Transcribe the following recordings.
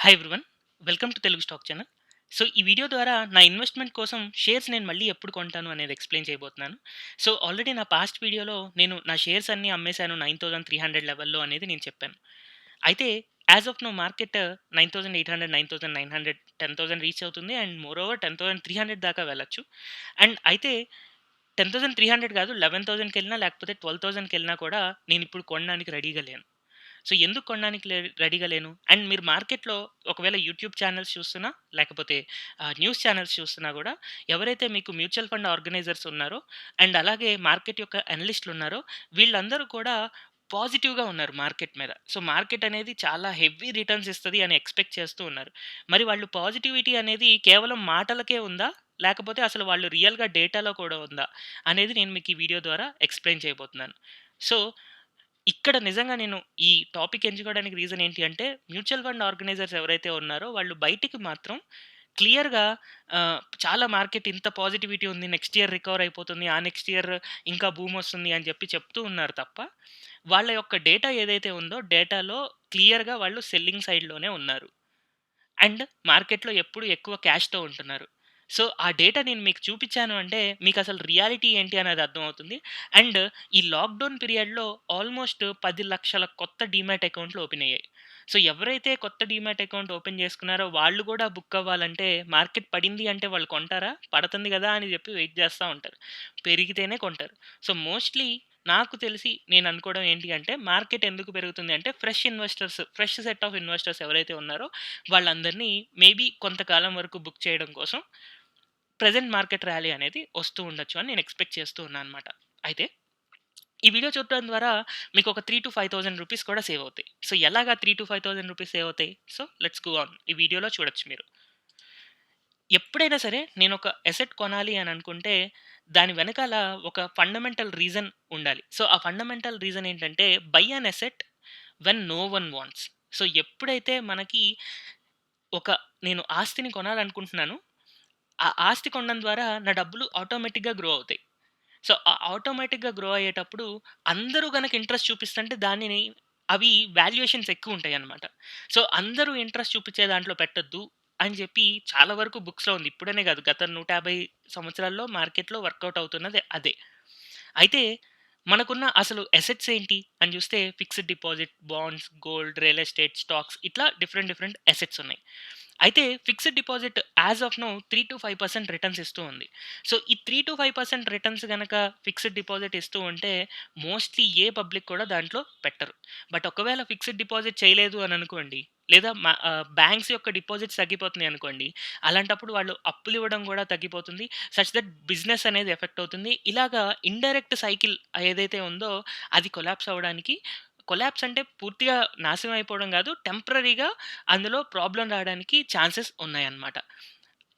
Hi everyone. Welcome to Telugu stock channel. So, ఈ video ద్వారా నా ఇన్వెస్ట్‌మెంట్ కోసం షేర్స్ నేను మళ్ళీ ఎప్పుడు కొంటాను అనేది ఎక్స్‌ప్లెయిన్ చేయబోతున్నాను. సో, ఆల్రెడీ నా పాస్ట్ వీడియోలో నేను నా షేర్స్ అన్నీ అమ్మేశాను 9300 లెవెల్‌లో అనేది నేను చెప్పాను. అయితే as of now market 9800, 9900, 10,000 reach అవుతుంది. అండ్ మోర్ ఓవర్ 10,300 దాకా వెళ్ళొచ్చు. అండ్ అయితే 10,300 కాదు, 11,000కెళ్ళినా లేకపోతే 12,000కెళ్ళినా కూడా నేనిప్పుడు కొనడానికి రెడీగా లేను. సో, ఎందుకు కొనడానికి రెడీగా లేను? అండ్ మీరు మార్కెట్‌లో ఒకవేళ యూట్యూబ్ ఛానెల్స్ చూస్తున్నా, లేకపోతే న్యూస్ ఛానెల్స్ చూస్తున్నా గూడా, ఎవరైతే మీకు మ్యూచువల్ ఫండ్ ఆర్గనైజర్స్ ఉన్నారో, అండ్ అలాగే మార్కెట్ యొక్క అనలిస్ట్‌లున్నారో, వీళ్ళందరూ కూడా పాజిటివ్‌గా ఉన్నారు మార్కెట్ మీద. సో, మార్కెట్ అనేది చాలా హెవీ రిటర్న్స్ ఇస్తది అని ఎక్స్‌పెక్ట్ చేస్తూ ఉన్నారు. మరి వాళ్ళు పాజిటివిటీ అనేది కేవలం మాటలకే ఉందా? లేకపోతే అసలు వాళ్ళు రియల్‌గా డేటాలో కూడా ఉందా? అనేది నేను మీకు ఈ వీడియో ద్వారా ఎక్స్‌ప్లెయిన్ చేయబోతున్నాను. సో, ఇక్కడ నిజంగా నేను ఈ టాపిక్ ఎంచుకోవడానికి రీజన్ ఏంటి అంటే, మ్యూచువల్ ఫండ్ ఆర్గనైజర్స్ ఎవరైతే ఉన్నారో వాళ్ళు బయటికి మాత్రం క్లియర్‌గా చాలా మార్కెట్ ఇంత పాజిటివిటీ ఉంది. నెక్స్ట్ ఇయర్ రికవర్ అయిపోతుంది. ఆ నెక్స్ట్ ఇయర్ ఇంకా బూమ్ వస్తుంది అని చెప్పి చెప్తూ ఉన్నారు తప్ప, వాళ్ళ యొక్క డేటా ఏదైతే ఉందో డేటాలో క్లియర్‌గా వాళ్ళు సెల్లింగ్ సైడ్‌లోనే ఉన్నారు. అండ్ మార్కెట్‌లో ఎప్పుడు ఎక్కువ క్యాష్‌తో ఉంటున్నారు. సో, ఆ డేటా నేను మీకు చూపిచ్చాను అంటే, మీకసలు రియాలిటీ ఏంటి అనేది అర్థమవుతుంది. అండ్ ఈ లాక్‌డౌన్ పీరియడ్‌లో ఆల్మోస్ట్ 10,00,000 కొత్త డీమ్యాట్ అకౌంట్‌లు ఓపెన్ అయ్యాయి. సో, ఎవరైతే కొత్త డీమ్యాట్ అకౌంట్ ఓపెన్ చేసుకున్నారో వాళ్ళు గూడా బుక్ అవ్వాలంటే, మార్కెట్ పడింది అంటే వాళ్ళు కొంటారా? పడుతుంది గదా! అని జెప్పి వెయిట్ జేస్తా ఉంటారు. పెరిగితేనే కొంటారు. సో, మోస్ట్‌లీ నాకు తెలిసి నేను అనుకోవడం ఏంటి అంటే, మార్కెట్ ఎందుకు పెరుగుతుంది అంటే, ఫ్రెష్ సెట్ ఆఫ్ ఇన్వెస్టర్స్ ఎవరైతే ఉన్నారో వాళ్ళందరినీ మేబీ కొంతకాలం వరకు బుక్ చేయడం కోసం ప్రెజెంట్ మార్కెట్ ర్యాలీ అనేది వస్తూ ఉండొచ్చు అని నేను ఎక్స్‌పెక్ట్ చేస్తూ ఉన్నాననమాట. అయితే ఈ వీడియో చూడటం ద్వారా మీకు ఒక 3,000-5,000 రూపీస్ కూడా సేవ్ అవుతాయి. సో, ఎలాగా 3,000-5,000 రూపీస్ సేవ్ అవుతాయి? So, let's go on. ఈ వీడియోలో చూడొచ్చు మీరు. ఎప్పుడైనా సరే నేనొక అసెట్ కొనాలి అని అనుకుంటే, దాని వెనకాల ఒక ఫండమెంటల్ రీజన్ ఉండాలి. సో, ఆ ఫండమెంటల్ రీజన్ ఏంటంటే, buy an asset when no one wants. So, ఎప్పుడైతే మనకి ఒక నేను ఆస్తిని కొనాలనుకుంటున్నాను. ఆ ఆస్తి కొనడం ద్వారా నా డబ్బులు ఆటోమేటిక్‌గా గ్రో అవుతాయి. సో, ఆ ఆటోమేటిక్‌గా గ్రో అయ్యేటప్పుడు అందరూ గనక ఇంట్రెస్ట్ చూపిస్తుంటే దానిని అవి వాల్యుయేషన్స్ ఎక్కువుంటాయన్నమాట. సో, అందరూ ఇంట్రెస్ట్ చూపించే దాంట్లో పెట్టొద్దు అని చెప్పి చాలా వరకు బుక్స్‌లో ఉంది. ఇప్పుడనే కాదు, గత 150 సంవత్సరాల్లో మార్కెట్‌లో వర్కౌట్ అవుతున్నది అదే. అయితే మనకున్న అసలు అసెట్స్ ఏంటి అని చూస్తే fixed deposit, bonds, gold, real estate, stocks ఇట్లా డిఫరెంట్ అసెట్స్ ఉన్నాయి. అయితే fixed deposit as of now 3-5% returns ఇస్తూ ఉంది. సో, ఈ 3-5% రిటర్న్స్ గనక ఫిక్స్డ్ డిపాజిట్ ఇస్తూ ఉంటే మోస్ట్‌లీ ఏ పబ్లిక్ కూడా దాంట్లో పెట్టరు. బట్ ఒకవేళ ఫిక్స్డ్ డిపాజిట్ చేయలేదు అని అనుకోండి, లేదా బ్యాంక్స్ యొక్క డిపాజిట్స్ తగ్గిపోతున్నాయి అనుకోండి, అలాంటప్పుడు వాళ్ళు అప్పులు ఇవ్వడం కూడా తగ్గిపోతుంది. సచ్ దట్ బిజినెస్ అనేది ఎఫెక్ట్ అవుతుంది. ఇలాగా ఇండైరెక్ట్ సైకిల్ ఏదైతే ఉందో అది కొలాప్స్ అవ్వడానికి, కొలాప్స్ అంటే పూర్తిగా నాశనం అయిపోవడం గాదు. టెంపరరీగా అందులో ప్రాబ్లమ్ రావడానికి ఛాన్సెస్ ఉన్నాయన్నమాట.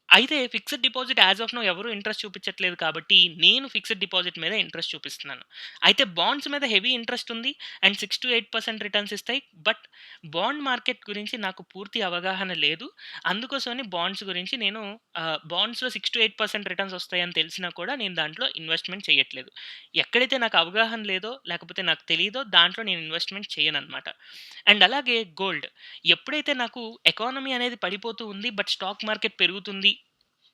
అయితే fixed deposit as of now ఎవరు ఇంట్రెస్ట్ చూపించట్లేదు కాబట్టి, నేను ఫిక్స్డ్ డిపాజిట్ మీద ఇంట్రెస్ట్ చూపిస్తున్నాను. అయితే బాండ్స్ మీద హెవీ ఇంట్రెస్ట్ ఉంది. అండ్ 6-8% రిటర్న్స్ ఇస్తాయి. బట్ బాండ్ మార్కెట్ గురించి నాకు పూర్తి అవగాహన లేదు. అందుకోసమని బాండ్స్ గురించి నేను బాండ్స్‌లో 6-8% రిటర్న్స్ వస్తాయని తెలిసినా కూడా నేను దాంట్లో ఇన్వెస్ట్‌మెంట్ చేయట్లేదు. ఎక్కడైతే నాకు అవగాహన లేదో, లేకపోతే నాకు తెలీదో దాంట్లో నేను ఇన్వెస్ట్‌మెంట్ చేయననమాట. అండ్ అలాగే గోల్డ్. ఎప్పుడైతే నాకు ఎకానమీ అనేది పడిపోతూ ఉంది. బట్ స్టాక్ మార్కెట్ పెరుగుతుంది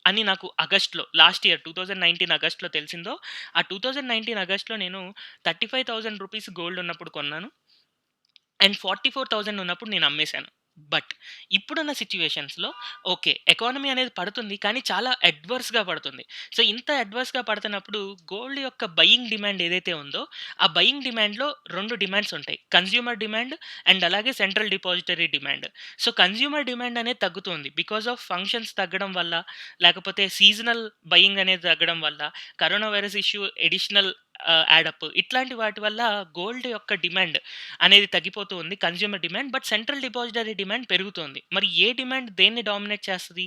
అని నాకు ఆగస్ట్‌లో లాస్ట్ ఇయర్ 2019 ఆగస్ట్‌లో తెలిసిందో, ఆ 2019 ఆగస్ట్‌లో నేను రూ. 35,000 గోల్డ్ ఉన్నప్పుడు కొన్నాను. అండ్ 44,000 ఉన్నప్పుడు నేను అమ్మేశాను. బట్ ఇప్పుడున్న సిట్యుయేషన్స్‌లో ఓకే, ఎకానమీ అనేది పడుతుంది. కానీ చాలా అడ్వర్స్‌గా పడుతుంది. సో, ఇంత అడ్వర్స్‌గా పడుతున్నప్పుడు గోల్డ్ యొక్క బయింగ్ డిమాండ్ ఏదైతే ఉందో, ఆ బయింగ్ డిమాండ్‌లో 2 డిమాండ్స్ ఉంటాయి. కన్స్యూమర్ డిమాండ్ అండ్ అలాగే central depository demand. So, consumer demand అనేది తగ్గుతుంది. బికాస్ ఆఫ్ ఫంక్షన్స్ తగ్గడం వల్ల, లేకపోతే సీజనల్ బయింగ్ అనేది తగ్గడం వల్ల, corona virus issue additional add up ఇట్లాంటి వాటి వల్ల గోల్డ్ యొక్క డిమాండ్ అనేది తగ్గిపోతూ ఉంది, consumer demand. But central depository demand పెరుగుతోంది. మరి ఏ డిమాండ్ దేన్ని డామినేట్ చేస్తది?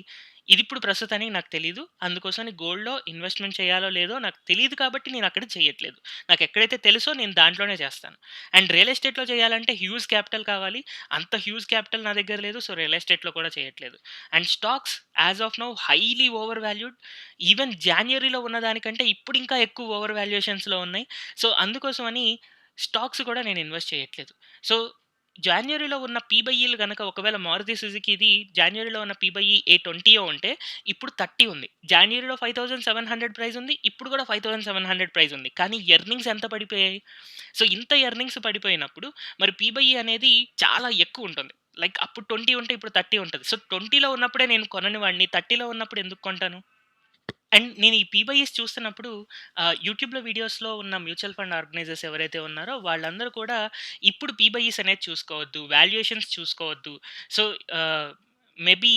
ఇదిప్పుడు ప్రస్తుతానికి నాకు తెలీదు. అందుకోసమని గోల్డ్‌లో ఇన్వెస్ట్‌మెంట్ చేయాలో లేదో నాకు తెలీదు కాబట్టి నేనక్కడ చెయ్యట్లేదు. నాకెక్కడైతే తెలుసో నేను దాంట్లోనే చేస్తాను. అండ్ రియల్ ఎస్టేట్‌లో చేయాలంటే హ్యూజ్ క్యాపిటల్ కావాలి. అంత హ్యూజ్ క్యాపిటల్ నా దగ్గర లేదు. సో, రియల్ ఎస్టేట్‌లో కూడా చేయట్లేదు. And stocks as of now highly over valued. Even జాన్యురీలో ఉన్నదానికంటే ఇప్పుడు ఇంకా ఎక్కువ ఓవర్ వాల్యుయేషన్స్‌లో ఉన్నాయి. సో, అందుకోసమని స్టాక్స్ కూడా నేను ఇన్వెస్ట్ చేయట్లేదు. సో, జాన్యురీలో ఉన్న పీ/ఈలు గనక ఒకవేళ మారుతి సుజుకిది జాన్యురీలో ఉన్న పీ/ఈ ఏ 20 ఉంటే ఇప్పుడు 30 ఉంది. జాన్యురీలో 5,700 ప్రైస్ ఉంది. ఇప్పుడు కూడా 5,700 ప్రైస్ ఉంది. కానీ ఎర్నింగ్స్ ఎంత పడిపోయాయి? సో, ఇంత ఎర్నింగ్స్ పడిపోయినప్పుడు మరి పీ/ఈ అనేది చాలా ఎక్కువుంటుంది. లైక్ అప్పుడు 20 ఉంటే ఇప్పుడు 30 ఉంటది. సో, 20లో ఉన్నప్పుడే నేను కొనని వాడిని 30లో ఉన్నప్పుడు ఎందుకు కొంటాను? అండ్ నేను ఈ పీ/ఈస్ చూస్తున్నప్పుడు యూట్యూబ్‌లో వీడియోస్‌లో ఉన్న మ్యూచువల్ ఫండ్ ఆర్గనైజర్స్ ఎవరైతే ఉన్నారో వాళ్ళందరూ కూడా ఇప్పుడు పీ/ఈస్ అనేది చూసుకోవద్దు. వాల్యుయేషన్స్ చూసుకోవద్దు. సో, ఆహ్, మేబీ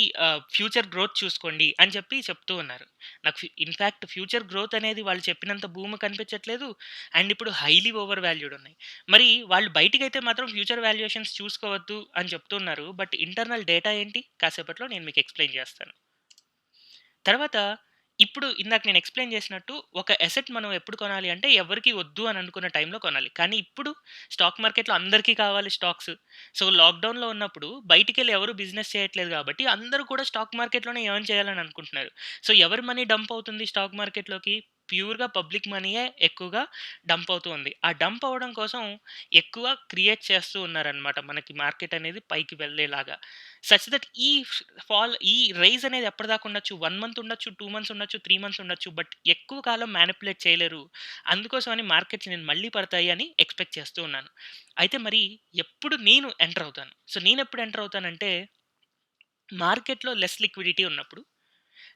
ఫ్యూచర్ గ్రోత్ చూసుకోండి అని చెప్పి చెప్తూ ఉన్నారు. నాకు ఇన్‌ఫాక్ట్ ఫ్యూచర్ గ్రోత్ అనేది వాళ్ళు చెప్పినంత భూమి కనిపించట్లేదు. అండ్ ఇప్పుడు హైలీ ఓవర్ వాల్యూడ్ ఉన్నాయి. మరి వాళ్ళు బయటికైతే మాత్రం ఫ్యూచర్ వాల్యుయేషన్స్ చూసుకోవద్దు అని చెప్తున్నారు. బట్ ఇంటర్నల్ డేటా ఏంటి? కాసేపట్లో నేను మీకు ఎక్స్‌ప్లెయిన్ చేస్తాను. తర్వాత ఇప్పుడు ఇందాక నేను ఎక్స్‌ప్లెయిన్ చేసినట్టు ఒక అసెట్ మనం ఎప్పుడు కొనాలి అంటే ఎవరికీ వద్దు అని అనుకున్న టైంలో కొనాలి. కానీ ఇప్పుడు స్టాక్ మార్కెట్‌లో అందరికీ కావాలి స్టాక్స్. సో, లాక్‌డౌన్‌లో ఉన్నప్పుడు బయటికెళ్ళి ఎవరు బిజినెస్ చేయట్లేదు కాబట్టి అందరూ కూడా స్టాక్ మార్కెట్‌లోనే ఎర్న్ చేయాలని అనుకుంటున్నారు. సో, ఎవరి మనీ డంప్ అవుతుంది స్టాక్ మార్కెట్‌లోకి? ప్యూర్‌గా పబ్లిక్ మనీయే ఎక్కువగా డంప్ అవుతూ ఉంది. ఆ డంప్ అవ్వడం కోసం ఎక్కువ క్రియేట్ చేస్తూ ఉన్నారనమాట. మనకి మార్కెట్ అనేది పైకి వెళ్ళేలాగా. సచ్ థట్ ఈ రైజ్ అనేది ఎప్పటిదాకా ఉండొచ్చు? 1 మంత్ ఉండొచ్చు, 2 మంత్స్ ఉండొచ్చు, 3 మంత్స్ ఉండొచ్చు. బట్ ఎక్కువ కాలం మానిప్యులేట్ చేయలేరు. అందుకోసమని మార్కెట్స్ నేను మళ్ళీ పడతాయి అని ఎక్స్‌పెక్ట్ చేస్తూ ఉన్నాను. అయితే మరి ఎప్పుడు నేను ఎంటర్ అవుతాను? సో, నేనెప్పుడు ఎంటర్ అవుతానంటే మార్కెట్‌లో లెస్ లిక్విడిటీ ఉన్నప్పుడు.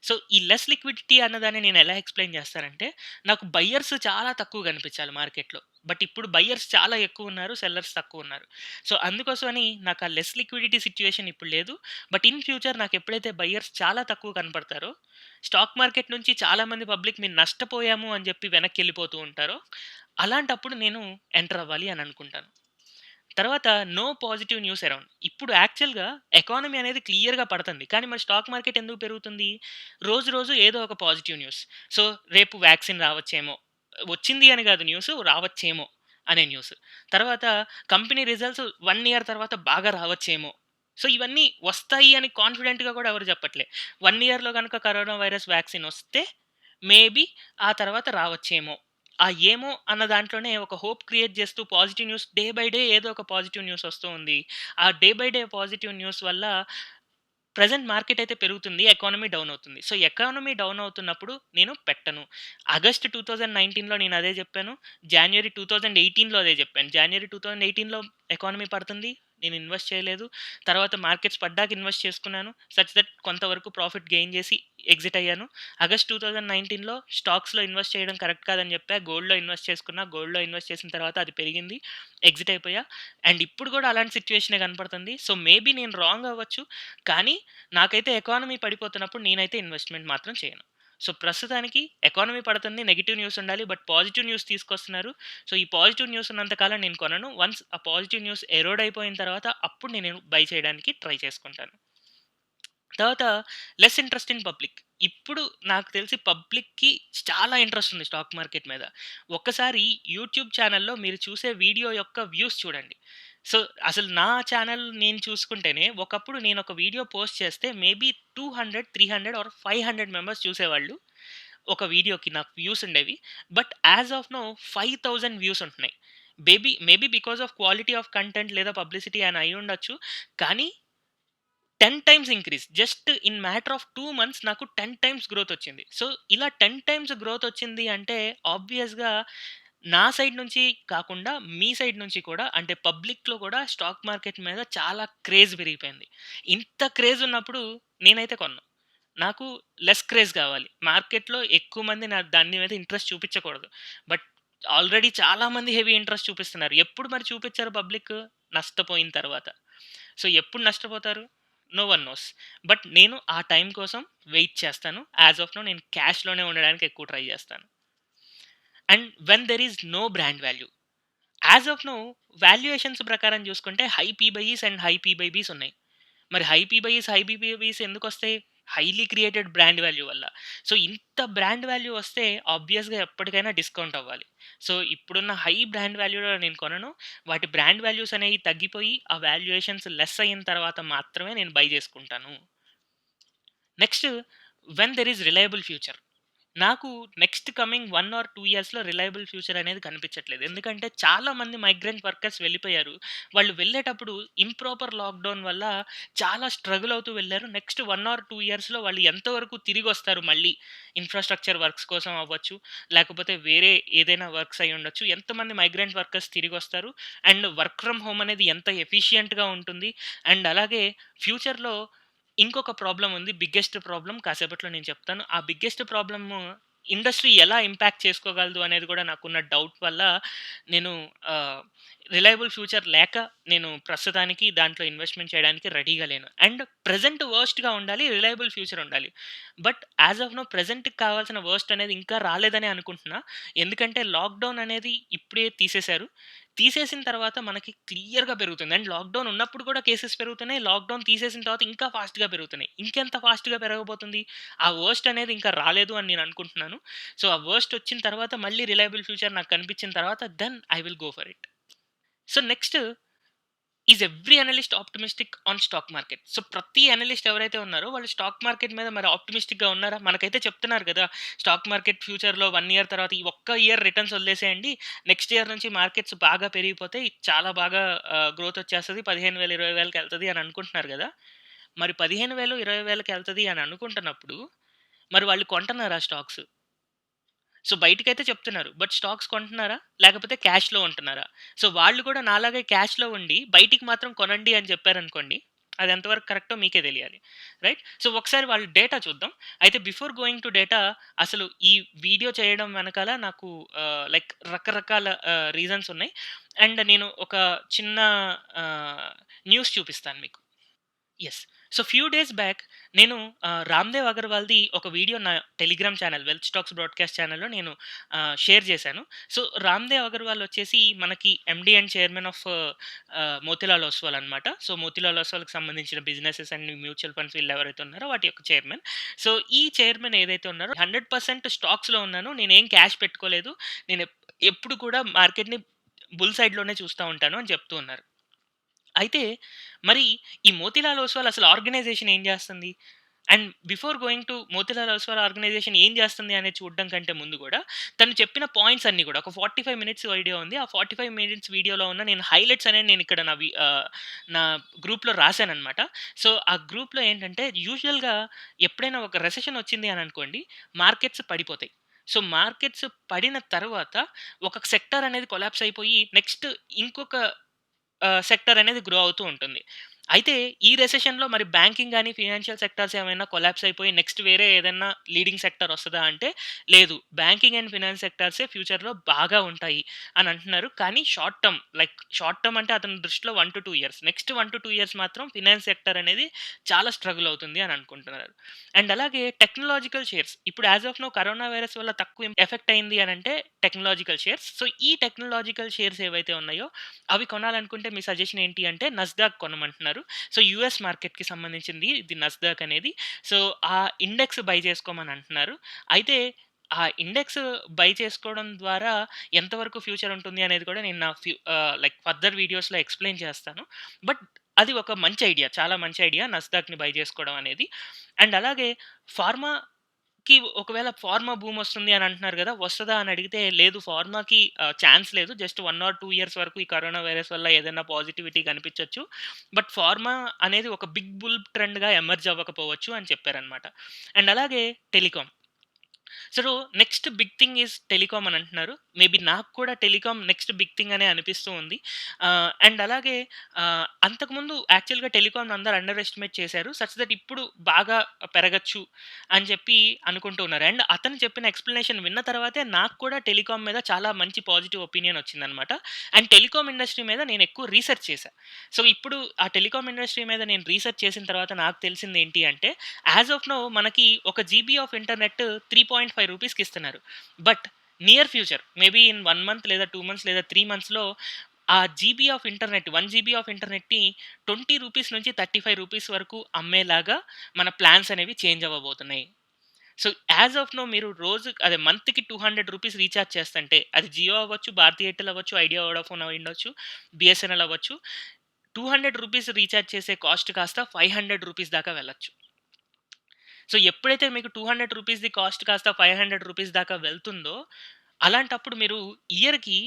సో, ఈ లెస్ లిక్విడిటీ అన్నదాన్ని నేను ఎలా ఎక్స్‌ప్లెయిన్ చేస్తానంటే, నాకు బయర్స్ చాలా తక్కువ కనిపించాలి మార్కెట్‌లో. బట్ ఇప్పుడు బయర్స్ చాలా ఎక్కువున్నారు. సెల్లర్స్ తక్కువున్నారు. సో, అందుకోసమని నాకు ఆ లెస్ లిక్విడిటీ సిట్యుయేషన్ ఇప్పుడు లేదు. బట్ ఇన్ ఫ్యూచర్ నాకెప్పుడైతే బయర్స్ చాలా తక్కువ కనపడతారో, స్టాక్ మార్కెట్ నుంచి చాలామంది పబ్లిక్ మేము నష్టపోయాము అని చెప్పి వెనక్కెళ్ళిపోతూ ఉంటారో, అలాంటప్పుడు నేను ఎంటర్ అవ్వాలి అని అనుకుంటాను. తర్వాత నో పాజిటివ్ న్యూస్ అరౌండ్. ఇప్పుడు యాక్చువల్‌గా ఎకానమీ అనేది క్లియర్‌గా పడతంది. కానీ మరి స్టాక్ మార్కెట్ ఎందుకు పెరుగుతుంది? రోజు రోజు ఏదో ఒక పాజిటివ్ న్యూస్. సో, రేపు వ్యాక్సిన్ రావచ్చేమో. వచ్చింది అని కాదు న్యూసు రావచ్చేమో అనే న్యూస్. తర్వాత కంపెనీ రిజల్ట్స్ 1 ఇయర్ తర్వాత బాగా రావచ్చేమో. సో, ఇవన్నీ వస్తాయి అని కాన్ఫిడెంట్‌గా కూడా ఎవరు చెప్పట్లే. 1 ఇయర్‌లో గనుక కరోనా వైరస్ వ్యాక్సిన్ వస్తే మేబీ ఆ తర్వాత రావచ్చేమో. ఆ ఏమో అన్న దాంట్లోనే ఒక హోప్ క్రియేట్ చేస్తూ positive news day by day ఏదో ఒక పాజిటివ్ న్యూస్ వస్తూ ఉంది. ఆ day by day positive news వల్ల ప్రెజెంట్ మార్కెట్ అయితే పెరుగుతుంది. ఎకానమీ డౌన్ అవుతుంది. సో, ఎకానమీ డౌన్ అవుతున్నప్పుడు నేను పెట్టను. ఆగస్ట్ 2019లో నేను అదే జెప్పాను. జాన్యురీ 2018లో అదే జెప్పాను. జాన్యురీ 2018లో ఎకానమీ పడుతుంది. నేను ఇన్వెస్ట్ చేయలేదు. తర్వాత మార్కెట్స్ పడ్డాక ఇన్వెస్ట్ చేసుకున్నాను. సచ్ థట్ కొంతవరకు ప్రాఫిట్ గెయిన్ జేసి ఎగ్జిట్ అయ్యాను. ఆగస్ట్ 2019లో స్టాక్స్‌లో ఇన్వెస్ట్ చేయడం కరెక్ట్ కాదని జెప్పా. గోల్డ్‌లో ఇన్వెస్ట్ చేసుకున్నా. గోల్డ్‌లో ఇన్వెస్ట్ చేసిన తర్వాత అది పెరిగింది. ఎగ్జిట్ అయిపోయా. అండ్ ఇప్పుడు గూడా అలాంటి సిట్యుయేషనే కనపడుతుంది. సో, మేబీ నేను రాంగ్ అవ్వచ్చు. కానీ నాకైతే ఎకానమీ పడిపోతున్నప్పుడు నేనైతే ఇన్వెస్ట్‌మెంట్ మాత్రం చేయను. సో, ప్రస్తుతానికి ఎకానమీ పడుతుంది. నెగెటివ్ న్యూస్ ఉండాలి. బట్ పాజిటివ్ న్యూస్ తీసుకొస్తున్నారు. సో, ఈ పాజిటివ్ న్యూస్ ఉన్నంత కాలం నేను కొనను. వన్స్ ఆ పాజిటివ్ న్యూస్ ఎరోడ్ అయిపోయిన తర్వాత అప్పుడు నేను బై చేయడానికి ట్రై చేసుకుంటాను. తర్వాత లెస్ ఇంట్రెస్ట్ ఇన్ పబ్లిక్. ఇప్పుడు నాకు తెలిసి పబ్లిక్‌కి చాలా ఇంట్రెస్ట్ ఉంది స్టాక్ మార్కెట్ మీద. ఒక్కసారి యూట్యూబ్ ఛానెల్‌లో మీరు చూసే వీడియో యొక్క వ్యూస్ చూడండి. సో, అసలు నా ఛానెల్ నేను చూసుకుంటేనే ఒకప్పుడు నేనొక వీడియో పోస్ట్ చేస్తే మేబీ 200, 300 ఆర్ 500 మెంబర్స్ చూసేవాళ్ళు. ఒక వీడియోకి నాకు వ్యూస్ ఉండేవి. But as of now 5000 views ఉంటున్నాయి. Maybe because of quality of content లేదా పబ్లిసిటీ అని అయ్యుండొచ్చు. కానీ 10 times increase. Just in matter of 2 months నాకు 10 టైమ్స్ గ్రోతొచ్చింది. సో, ఇలా 10 టైమ్స్ గ్రోతొచ్చింది అంటే ఆబ్వియస్‌గా నా సైడ్ నుంచి కాకుండా మీ సైడ్ నుంచి కూడా అంటే పబ్లిక్‌లో కూడా స్టాక్ మార్కెట్ మీద చాలా క్రేజ్ పెరిగిపోయింది. ఇంత క్రేజ్ ఉన్నప్పుడు నేనైతే కొనను. నాకు లెస్ క్రేజ్ కావాలి. మార్కెట్‌లో ఎక్కువ మంది దాని మీద ఇంట్రెస్ట్ చూపించకూడదు. బట్ ఆల్రెడీ చాలా మంది హెవీ ఇంట్రెస్ట్ చూపిస్తున్నారు. ఎప్పుడు మరి చూపిచ్చారు పబ్లిక్? నష్టపోయిన తర్వాత. సో, ఎప్పుడు నష్టపోతారు? No one knows. బట్ నేను ఆ టైం కోసం వెయిట్ చేస్తాను. యాస్ ఆఫ్ నౌ నేను క్యాష్‌లోనే ఉండడానికి ఎక్కువ ట్రై చేస్తాను. And when there is no brand value. As of now valuations ప్రకారం చూసుకుంటే high PEs and high PBs ఉన్నాయి. మరి హై పీ/ఈస్, హై పీ/బీస్ ఎందుకొస్తాయి? హైలీ క్రియేటెడ్ బ్రాండ్ వాల్యూ వల్ల. సో, ఇంత బ్రాండ్ వాల్యూ వస్తే ఆబ్వియస్‌గా ఎప్పటికైనా డిస్కౌంట్ అవ్వాలి. సో, ఇప్పుడున్న హై బ్రాండ్ వాల్యూలో నేను కొనను. వాటి బ్రాండ్ వాల్యూస్ అనేవి తగ్గిపోయి ఆ వాల్యుయేషన్స్ లెస్ అయిన తర్వాత మాత్రమే నేను బై చేసుకుంటాను. Next when there is reliable future. నాకు నెక్స్ట్ కమింగ్ 1 ఆర్ 2 ఇయర్స్‌లో రిలయబుల్ ఫ్యూచర్ అనేది కనిపించట్లేదు. ఎందుకంటే చాలా మంది మైగ్రెంట్ వర్కర్స్ వెళ్ళిపోయారు. వాళ్ళు వెళ్ళేటప్పుడు ఇంప్రాపర్ లాక్‌డౌన్ వల్ల చాలా స్ట్రగుల్ అవుతూ వెళ్లారు. నెక్స్ట్ 1 ఆర్ 2 ఇయర్స్‌లో వాళ్ళు ఎంతవరకు తిరిగొస్తారు మళ్ళీ ఇన్‌ఫ్రాస్ట్రక్చర్ వర్క్స్ కోసం అవ్వచ్చు, లేకపోతే వేరే ఏదైనా వర్క్స్ అయ్యుండొచ్చు. ఎంతమంది మైగ్రెంట్ వర్కర్స్ తిరిగొస్తారు? అండ్ వర్క్ ఫ్రమ్ హోమ్ అనేది ఎంత ఎఫిషియంట్‌గా ఉంటుంది? అండ్ అలాగే ఫ్యూచర్‌లో ఇంకొక ప్రాబ్లమ్ ఉంది. బిగ్గెస్ట్ ప్రాబ్లమ్ కాసేపట్లో నేను చెప్తాను. ఆ బిగ్గెస్ట్ ప్రాబ్లము ఇండస్ట్రీ ఎలా ఇంపాక్ట్ చేసుకోగలదు అనేది కూడా నాకున్న డౌట్ వల్ల నేను ఆహ్, రిలయబుల్ ఫ్యూచర్ లేక నేను ప్రస్తుతానికి దాంట్లో ఇన్వెస్ట్‌మెంట్ చేయడానికి రెడీగా లేను. అండ్ ప్రెజెంట్ వర్స్ట్‌గా ఉండాలి. రిలయబుల్ ఫ్యూచర్ ఉండాలి. బట్ యాస్ ఆఫ్ నౌ ప్రెజెంట్‌కి కావాల్సిన వర్స్ట్ అనేది ఇంకా రాలేదనే అనుకుంటున్నా. ఎందుకంటే లాక్‌డౌన్ అనేది ఇప్పుడే తీసేశారు. తీసేసిన తర్వాత మనకి క్లియర్‌గా పెరుగుతుంది. అండ్ లాక్‌డౌన్ ఉన్నప్పుడు కూడా కేసెస్ పెరుగుతున్నాయి. లాక్‌డౌన్ తీసేసిన తర్వాత ఇంకా ఫాస్ట్‌గా పెరుగుతున్నాయి. ఇంకెంత ఫాస్ట్‌గా పెరగబోతుంది? ఆ వర్స్ట్ అనేది ఇంకా రాలేదు అని నేను అనుకుంటున్నాను. సో, ఆ వర్స్ట్ వచ్చిన తర్వాత మళ్ళీ రిలయబుల్ ఫ్యూచర్ నాకు కనిపించిన తర్వాత then I will go for it. So, next is every analyst optimistic on stock market. So, ప్రతి అనలిస్ట్ ఎవరైతే ఉన్నారో వాళ్ళు స్టాక్ మార్కెట్ మీద మరి ఆప్టిమిస్టిక్‌గా ఉన్నారా? మనకైతే చెప్తున్నారు కదా! స్టాక్ మార్కెట్ ఫ్యూచర్‌లో 1 ఇయర్ తర్వాత ఈ ఒక్క ఇయర్ రిటర్న్స్ వదిలేసేయండి. నెక్స్ట్ ఇయర్ నుంచి మార్కెట్స్ బాగా పెరిగిపోతాయి. చాలా బాగా గ్రోత్ వచ్చేస్తది. 15,000, 20,000కి ఎళ్తది అని అనుకుంటున్నారు గదా! మరి 15,000, 20,000కి ఎళ్తది అని అనుకుంటున్నప్పుడు మరి వాళ్ళు కొంటున్నారా స్టాక్స్? సో, బయటికైతే చెప్తున్నారు. బట్ స్టాక్స్ కొంటున్నారా? లేకపోతే క్యాష్‌లో ఉంటున్నారా? సో, వాళ్ళు కూడా నాలాగే క్యాష్‌లో ఉండి బయటికి మాత్రం కొనండి అని చెప్పారనుకోండి. అది ఎంతవరకు కరెక్టో మీకే తెలియాలి. రైట్? సో, ఒకసారి వాళ్ళ డేటా చూద్దాం. అయితే బిఫోర్ గోయింగ్ టు డేటా అసలు ఈ వీడియో చేయడం వెనకాల నాకు లైక్ రకరకాల రీజన్స్ ఉన్నాయి. అండ్ నేను ఒక చిన్న ఆహ్, న్యూస్ చూపిస్తాను మీకు. Yes. So, few days back నేను 'రామ్‌దేవ్ అగర్వాల్‌ది' ఒక వీడియో నా Telegram channel 'wealth stocks broadcast' ఛానల్‌లో నేను షేర్ చేశాను. సో, 'రామ్‌దేవ్ అగర్వాల్' వచ్చేసి మనకి MD and chairman of 'Motilal Oswal' అనమాట. సో, 'మోతిలాల్ ఓస్వాల్‌కి' సంబంధించిన బిజినెసెస్ అండ్ మ్యూచువల్ ఫండ్స్ వీళ్ళు ఎవరైతే ఉన్నారో వాటి యొక్క చైర్మన్. సో, ఈ చైర్మన్ ఏదైతే ఉన్నారో 100% స్టాక్స్‌లో ఉన్నాను. నేనేం క్యాష్ పెట్టుకోలేదు. నేను ఎప్పుడు కూడా మార్కెట్‌ని బుల్ సైడ్‌లోనే చూస్తా ఉంటాను అని చెప్తూ ఉన్నారు. అయితే మరి ఈ 'మోతిలాల్ ఓస్వాల్' అసలు ఆర్గనైజేషన్ ఏం జేస్తుంది? And before going to 'Motilal Oswal' organization ఏం జేస్తుంది అనేది చూడడం కంటే ముందు గూడా, తను చెప్పిన పాయింట్స్ అన్నీ గూడా ఒక 45 మినిట్స్ వీడియో ఉంది. ఆ 45 మినిట్స్ వీడియోలో ఉన్న నేను హైలైట్స్ అనేది నేనిక్కడ నా గ్రూప్‌లో రాసాననమాట. సో, ఆ గ్రూప్‌లో ఏంటంటే యూజువల్‌గా ఎప్పుడైనా ఒక రెసెషన్ వచ్చింది అని అనుకోండి, మార్కెట్స్ పడిపోతాయి. సో, మార్కెట్స్ పడిన తర్వాత ఒక సెక్టార్ అనేది కొలాప్స్ అయిపోయి నెక్స్ట్ ఇంకొక సెక్టర్ అనేది గ్రో అవుతూ ఉంటుంది. అయితే ఈ రెసెషన్‌లో మరి బ్యాంకింగ్ గాని, ఫినాన్షియల్ సెక్టార్స్ ఏమైనా కొలాప్స్ అయిపోయి నెక్స్ట్ వేరే ఏదన్నా లీడింగ్ సెక్టార్ వస్తదా అంటే లేదు. బ్యాంకింగ్ అండ్ ఫినాన్స్ సెక్టార్సే ఫ్యూచర్‌లో బాగా ఉంటాయి అని అంటున్నారు. కానీ short term like short term అంటే అతని దృష్టిలో 1-2 ఇయర్స్. నెక్స్ట్ 1-2 ఇయర్స్ మాత్రం ఫినాన్స్ సెక్టార్ అనేది చాలా స్ట్రగుల్ అవుతుంది అని అనుకుంటున్నారు. అండ్ అలాగే టెక్నాలాజికల్ షేర్స్ ఇప్పుడు as of now coronavirus వల్ల తక్కువ ఎఫెక్ట్ అయింది అనంటే టెక్నాలాజికల్ షేర్స్. సో, ఈ టెక్నాలాజికల్ షేర్స్ ఏవైతే ఉన్నాయో అవి కొనాలనుకుంటే మీ సజెషన్ ఏంటి అంటే నస్డాక్ కొనమంటున్నారు. సో, యూఎస్ మార్కెట్‌కి సంబంధించింది ఇది నస్డాక్ అనేది. సో, ఆ ఇండెక్స్ బై చేసుకోమని అంటున్నారు. అయితే ఆ ఇండెక్స్ బై చేసుకోవడం ద్వారా ఎంతవరకు ఫ్యూచర్ ఉంటుంది అనేది కూడా నేను లైక్ ఫర్దర్ వీడియోస్‌లో ఎక్స్‌ప్లెయిన్ చేస్తాను. బట్ అది ఒక మంచి ఐడియా. చాలా మంచి ఐడియా నస్డాక్‌ని బై చేసుకోవడం అనేది. అండ్ అలాగే ఫార్మా ఒకవేళ ఫార్మా బూమొస్తుంది అని అంటున్నారు గదా! వస్తదా అని అడిగితే లేదు ఫార్మాకి ఛాన్స్ లేదు. జస్ట్ 1 ఆర్ 2 ఇయర్స్ వరకు ఈ కరోనా వైరస్ వల్ల ఏదైనా పాజిటివిటీ కనిపించొచ్చు. బట్ ఫార్మా అనేది ఒక బిగ్ బుల్ ట్రెండ్‌గా ఎమర్జ్ అవ్వకపోవచ్చు అని చెప్పారనమాట. అండ్ అలాగే telecom. So, next big thing is telecom అని అంటున్నారు. మేబీ నాకు కూడా టెలికాం నెక్స్ట్ బిగ్ థింగ్ అనే అనిపిస్తూ ఉంది. అండ్ అలాగే అంతకుముందు యాక్చువల్‌గా టెలికాంని అందరూ అండర్ ఎస్టిమేట్ చేశారు. సచ్ థట్ ఇప్పుడు బాగా పెరగొచ్చు అని చెప్పి అనుకుంటూ ఉన్నారు. అండ్ అతను చెప్పిన ఎక్స్‌ప్లనేషన్ విన్న తర్వాతే నాకు కూడా టెలికాం మీద చాలా మంచి పాజిటివ్ ఒపీనియన్ వచ్చిందనమాట. అండ్ టెలికాం ఇండస్ట్రీ మీద నేను ఎక్కువ రీసెర్చ్ చేశా. సో, ఇప్పుడు ఆ టెలికాం ఇండస్ట్రీ మీద నేను రీసెర్చ్ చేసిన తర్వాత నాకు తెలిసింది ఏంటి అంటే యాస్ ఆఫ్ నౌ మనకి ఒక జీబీ ఆఫ్ ఇంటర్నెట్ 3.5 రూపీస్‌కి ఇస్తున్నారు. But near future maybe in 1 month లేదా 2 మంత్స్ లేదా 3 మంత్స్‌లో ఆ GB of internet 1 GB of ఇంటర్నెట్‌ని 20 రూపీస్ నుంచి 35 రూపీస్ వరకు అమ్మేలాగా మన ప్లాన్స్ అనేవి చేంజ్ అవ్వబోతున్నాయి. సో, యాస్ ఆఫ్ నౌ మీరు అదే మంత్‌కి 200 రూపీస్ రీచార్జ్ చేస్తంటే అది జియో అవ్వచ్చు, భారతీ ఎయిర్టెల్ అవ్వచ్చు, ఐడియా వోడాఫోన్ అయ్యుండొచ్చు, బీఎస్ఎన్ఎల్ అవ్వచ్చు. 200 రూపీస్ రీచార్జ్ చేసే కాస్ట్ కాస్త 500 రూపీస్ దాకా వెళ్ళొచ్చు. సో, ఎప్పుడైతే మీకు రూ. 200 కాస్ట్ కాస్త రూ. 500 దాకా వెళ్తుందో, అలాంటప్పుడు మీరు ఇయర్‌కి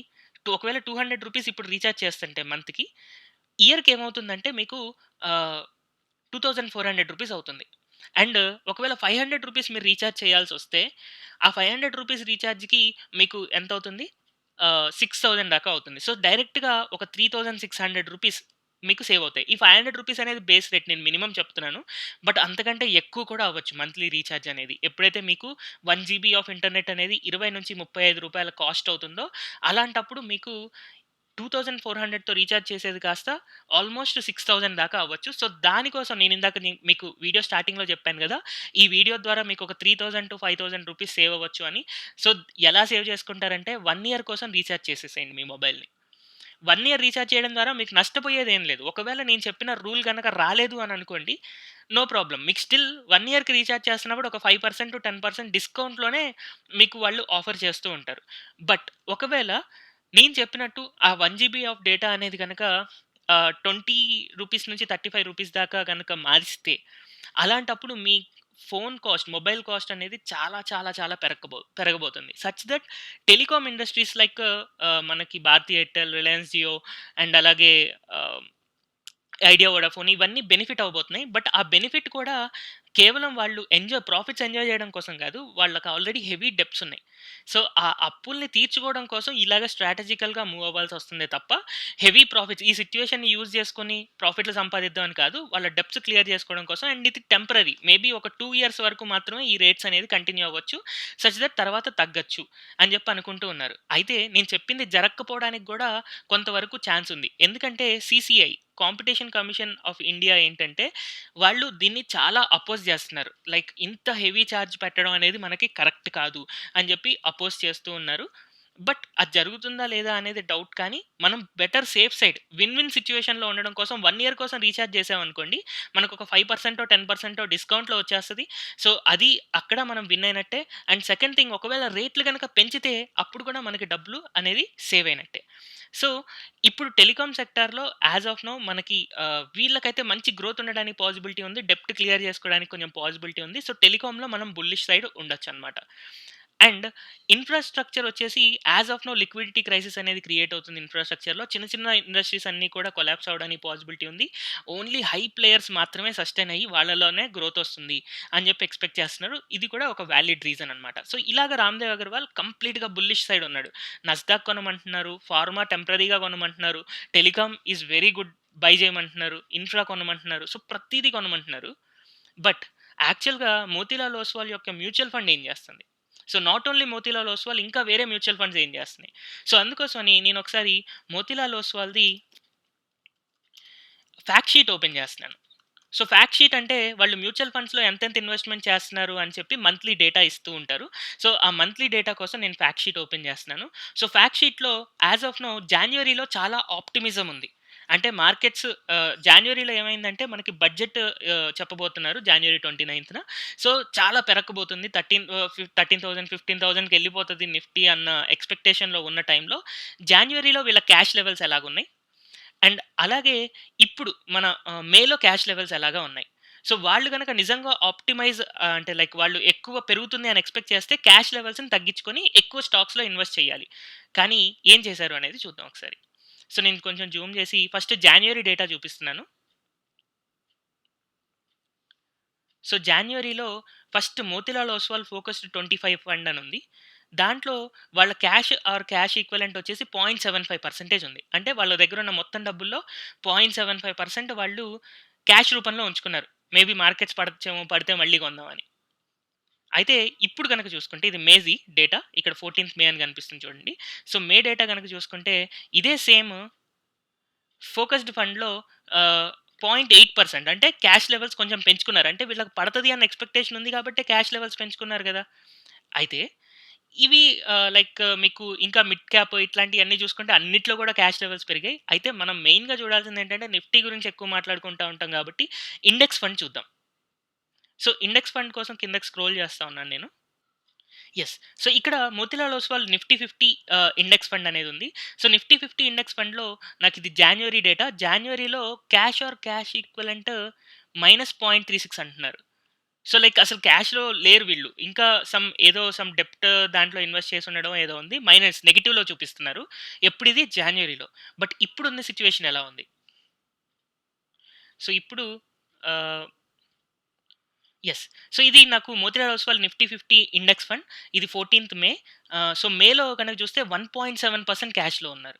ఒకవేళ రూ. 200 ఇప్పుడు రీచార్జ్ చేస్తుంటే మంత్‌కి, ఇయర్‌కి ఏమవుతుందంటే మీకు ఆహ్, రూ. 2400 అవుతుంది. అండ్ ఒకవేళ రూ. 500 మీరు రీచార్జ్ చేయాల్సొస్తే, ఆ రూ. 500 రీచార్జ్‌కి మీకు ఎంతవుతుంది? 6000 దాకా అవుతుంది. సో, డైరెక్ట్‌గా ఒక రూ. 3600 మీకు సేవ్ అవుతాయి. ఈ రూ. 500 అనేది బేస్ రేట్, నేను మినిమమ్ చెప్తున్నాను. బట్ అంతకంటే ఎక్కువ కూడా అవ్వచ్చు మంత్లీ రీచార్జ్ అనేది. ఎప్పుడైతే మీకు 1 జీబీ ఆఫ్ ఇంటర్నెట్ అనేది రూ. 20-35 కాస్ట్ అవుతుందో, అలాంటప్పుడు మీకు 2400తో రీచార్జ్ చేసేది కాస్త ఆల్మోస్ట్ 6000 దాకా అవ్వచ్చు. సో, దానికోసం నేనిందాక మీకు వీడియో స్టార్టింగ్‌లో చెప్పాను గదా! ఈ వీడియో ద్వారా మీకు ఒక 3000-5000 సేవ్ అవ్వచ్చు అని. సో, ఎలా సేవ్ చేసుకుంటారంటే 1 ఇయర్ కోసం రీచార్జ్ చేసేసేయండి మీ మొబైల్‌ని. 1 ఇయర్ రీచార్జ్ చేయడం ద్వారా మీకు నష్టపోయేదేం లేదు. ఒకవేళ నేను చెప్పిన రూల్ గనక రాలేదు అని అనుకోండి, నో ప్రాబ్లమ్. మీకు స్టిల్ 1 ఇయర్‌కి రీచార్జ్ చేస్తున్నప్పుడు ఒక 5%-10% డిస్కౌంట్‌లోనే మీకు వాళ్ళు ఆఫర్ చేస్తూ ఉంటారు. బట్ ఒకవేళ నేను చెప్పినట్టు ఆ 1 జీబీ ఆఫ్ డేటా అనేది గనక రూ. 20 నుంచి రూ. 35 దాకా గనక మారిస్తే, అలాంటప్పుడు మీ ఫోన్ కాస్ట్, మొబైల్ కాస్ట్ అనేది చాలా చాలా చాలా పెరగబోతుంది. Such that telecom industries like మనకి భారతీ ఎయిర్టెల్, రిలయన్స్ జియో అండ్ అలాగే ఆహ్ ఐడియా, వోడాఫోన్ ఇవన్నీ బెనిఫిట్ అవ్వబోతున్నాయి. బట్ ఆ బెనిఫిట్ కూడా కేవలం వాళ్ళు ప్రాఫిట్స్ ఎంజాయ్ చేయడం కోసం కాదు. వాళ్ళకి ఆల్రెడీ హెవీ డెబ్ట్స్ ఉన్నాయి. సో, ఆ అప్పుల్ని తీర్చుకోవడం కోసం ఇలాగ స్ట్రాటజికల్‌గా మూవ్ అవ్వాల్సొస్తుందే తప్ప, హెవీ ప్రాఫిట్స్ ఈ సిట్యుయేషన్‌ని యూజ్ చేసుకొని ప్రాఫిట్‌లు సంపాదిద్దాం అని కాదు. వాళ్ళ డెబ్ట్స్ క్లియర్ చేసుకోవడం కోసం. అండ్ ఇది టెంపరరీ. మేబీ ఒక 2 ఇయర్స్ వరకు మాత్రమే ఈ రేట్స్ అనేది కంటిన్యూ అవ్వచ్చు. సచ్ థట్ తర్వాత తగ్గొచ్చు అని చెప్పి అనుకుంటూ ఉన్నారు. అయితే నేను చెప్పింది జరగకపోవడానికి కూడా కొంతవరకు ఛాన్స్ ఉంది. ఎందుకంటే CCI, competition commission of India ఏంటంటే, వాళ్ళు దీన్ని చాలా అపోజ్ చేస్తున్నారు. లైక్ ఇంత హెవీ చార్జ్ పెట్టడం అనేది మనకి కరెక్ట్ కాదు అని చెప్పి అపోజ్ చేస్తూ ఉన్నారు. బట్ అది జరుగుతుందా లేదా అనేది డౌట్, కానీ మనం better safe side win win సిట్యుయేషన్‌లో ఉండడం కోసం 1 ఇయర్ కోసం రీచార్జ్ చేసామనుకోండి, మనకొక 5% 10% డిస్కౌంట్‌లో వచ్చేస్తది. సో, అది అక్కడ మనం విన్ అయినట్టే. అండ్ సెకండ్ థింగ్, ఒకవేళ రేట్లు గనక పెంచితే అప్పుడు కూడా మనకి డబ్బులు అనేది సేవ్ అయినట్టే. సో, ఇప్పుడు టెలికాం సెక్టార్‌లో యాస్ ఆఫ్ నౌ మనకి వీళ్ళకైతే మంచి గ్రోత్ ఉండడానికి పాసిబిలిటీ ఉంది. డెబ్ట్ క్లియర్ చేసుకోవడానికి కొంచెం పాసిబిలిటీ ఉంది. సో, టెలికాంలో మనం బుల్లిష్ సైడ్ ఉండొచ్చనమాట. అండ్ ఇన్‌ఫ్రాస్ట్రక్చర్ వచ్చేసి as of now liquidity crisis అనేది క్రియేట్ అవుతుంది ఇన్‌ఫ్రాస్ట్రక్చర్‌లో. చిన్న చిన్న ఇండస్ట్రీస్ అన్నీ కూడా కొలాప్స్ అవ్వడానికి పాసిబిలిటీ ఉంది. ఓన్లీ హై ప్లేయర్స్ మాత్రమే సస్టైన్ అయ్యి వాళ్ళలోనే గ్రోత్ వస్తుంది అని చెప్పి ఎక్స్‌పెక్ట్ చేస్తున్నారు. ఇది కూడా ఒక వాలిడ్ రీజన్ అనమాట. సో, ఇలాగ రామ్‌దేవ్ అగర్వాల్ కంప్లీట్‌గా బుల్లిష్ సైడ్ ఉన్నాడు. నస్డాక్ కొనమంటున్నారు, ఫార్మా టెంపరరీగా కొనమంటున్నారు, telecom is very good buy చేయమంటున్నారు, ఇన్‌ఫ్రా కొనమంటున్నారు. సో, ప్రతీదీ కొనమంటున్నారు. బట్ యాక్చువల్‌గా మోతీలాల్ ఓస్వాల్ యొక్క మ్యూచువల్ ఫండ్ ఏం చేస్తుంది? So, not only Motilal Oswal, ఇంకా వేరే మ్యూచువల్ ఫండ్స్ ఏం చేస్తున్నాయి? సో, అందుకోసమని నేనొకసారి మోతీలాల్ ఓస్వాల్‌ది ఫ్యాక్ట్ షీట్ ఓపెన్ చేస్తున్నాను. సో, ఫ్యాక్ట్ షీట్ అంటే వాళ్ళు మ్యూచువల్ ఫండ్స్‌లో ఎంతెంత ఇన్వెస్ట్‌మెంట్ చేస్తున్నారు అని చెప్పి మంత్లీ డేటా ఇస్తూ ఉంటారు. సో, ఆ మంత్లీ డేటా కోసం నేను ఫ్యాక్ట్ షీట్ ఓపెన్ చేస్తున్నాను. సో, ఫ్యాక్ట్ షీట్‌లో యాస్ ఆఫ్ నౌ జాన్యురీలో చాలా ఆప్టిమిజం ఉంది. అంటే మార్కెట్స్ జాన్యురీలో ఏమైందంటే మనకి బడ్జెట్ చెప్పబోతున్నారు జాన్యురీ 29న. సో, చాలా పెరక్కబోతుంది. 13,000, 15,000కి ఎళ్ళిపోతది నిఫ్టీ అన్న ఎక్స్‌పెక్టేషన్‌లో ఉన్న టైంలో జాన్యురీలో వీళ్ళ క్యాష్ లెవెల్స్ ఎలాగున్నాయి? అండ్ అలాగే ఇప్పుడు మన మేలో క్యాష్ లెవెల్స్ ఎలాగా ఉన్నాయి. సో, వాళ్ళు గనక నిజంగా ఆప్టిమైజ్ అంటే లైక్ వాళ్ళు ఎక్కువ పెరుగుతుంది అని ఎక్స్‌పెక్ట్ చేస్తే క్యాష్ లెవెల్స్‌ని తగ్గించుకొని ఎక్కువ స్టాక్స్‌లో ఇన్వెస్ట్ చేయాలి. కానీ ఏం చేశారు అనేది చూద్దాం ఒకసారి. సో, నేను కొంచెం జూమ్ చేసి ఫస్ట్ జాన్యురీ డేటా చూపిస్తున్నాను. సో, జాన్యురీలో first Motilal Oswal focused 25 fund అని ఉంది. దాంట్లో వాళ్ళ క్యాష్ ఈక్వివలెంట్ వచ్చేసి 0.75% ఉంది. అంటే వాళ్ళ దగ్గర ఉన్న మొత్తం డబ్బుల్లో 0.75% వాళ్ళు క్యాష్ రూపంలో ఉంచుకున్నారు. మేబీ మార్కెట్స్ పడచ్చేమో, పడితే మళ్ళీ కొందామని. అయితే ఇప్పుడు గనక చూసుకుంటే ఇది మేజీ డేటా. ఇక్కడ 14థ్ మే అని కనిపిస్తుంది చూడండి. సో, మే డేటా గనక చూసుకుంటే ఇదే సేమ్ ఫోకస్డ్ ఫండ్‌లో ఆహ్, 0.8% అంటే క్యాష్ లెవెల్స్ కొంచెం పెంచుకున్నారు. అంటే వీళ్ళకి పడతది అన్న ఎక్స్‌పెక్టేషన్ ఉంది కాబట్టే క్యాష్ లెవెల్స్ పెంచుకున్నారు గదా! అయితే ఇవి లైక్ మీకు ఇంకా మిడ్ క్యాప్ ఇట్లాంటియన్నీ చూసుకుంటే అన్నిట్లో గూడా క్యాష్ లెవెల్స్ పెరిగాయి. అయితే మనం మెయిన్‌గా చూడాల్సిందేంటంటే నిఫ్టీ గురించి ఎక్కువ మాట్లాడుకుంటా ఉంటాం గాబట్టి ఇండెక్స్ ఫండ్ చూద్దాం. సో, ఇండెక్స్ ఫండ్ కోసం కిందకి స్క్రోల్ చేస్తా ఉన్నాను నేను. యెస్. సో, ఇక్కడ Motilal Oswal Nifty 50 index fund అనేదుంది. సో, నిఫ్టీ 50 ఇండెక్స్ ఫండ్‌లో నాకిది జాన్యురీ డేటా. జాన్యురీలో క్యాష్ ఈక్వివలెంట్ -0.36 అంటున్నారు. సో, లైక్ అసలు క్యాష్‌లో లేరు వీళ్ళు. ఇంకా సమ్ డెబ్ట్ దాంట్లో ఇన్వెస్ట్ చేసి ఉండడం ఏదో ఉంది. మైనస్ నెగెటివ్‌లో చూపిస్తున్నారు. ఎప్పుడిది? జాన్యురీలో. బట్ ఇప్పుడున్న సిట్యుయేషన్ ఎలా ఉంది? సో, ఇప్పుడు ఆహ్, యెస్. సో, ఇది నాకు Motilal Oswal Nifty 50 index fund. ఇది 14థ్ మే. సో, మేలో గనక చూస్తే 1.7% క్యాష్‌లో ఉన్నారు.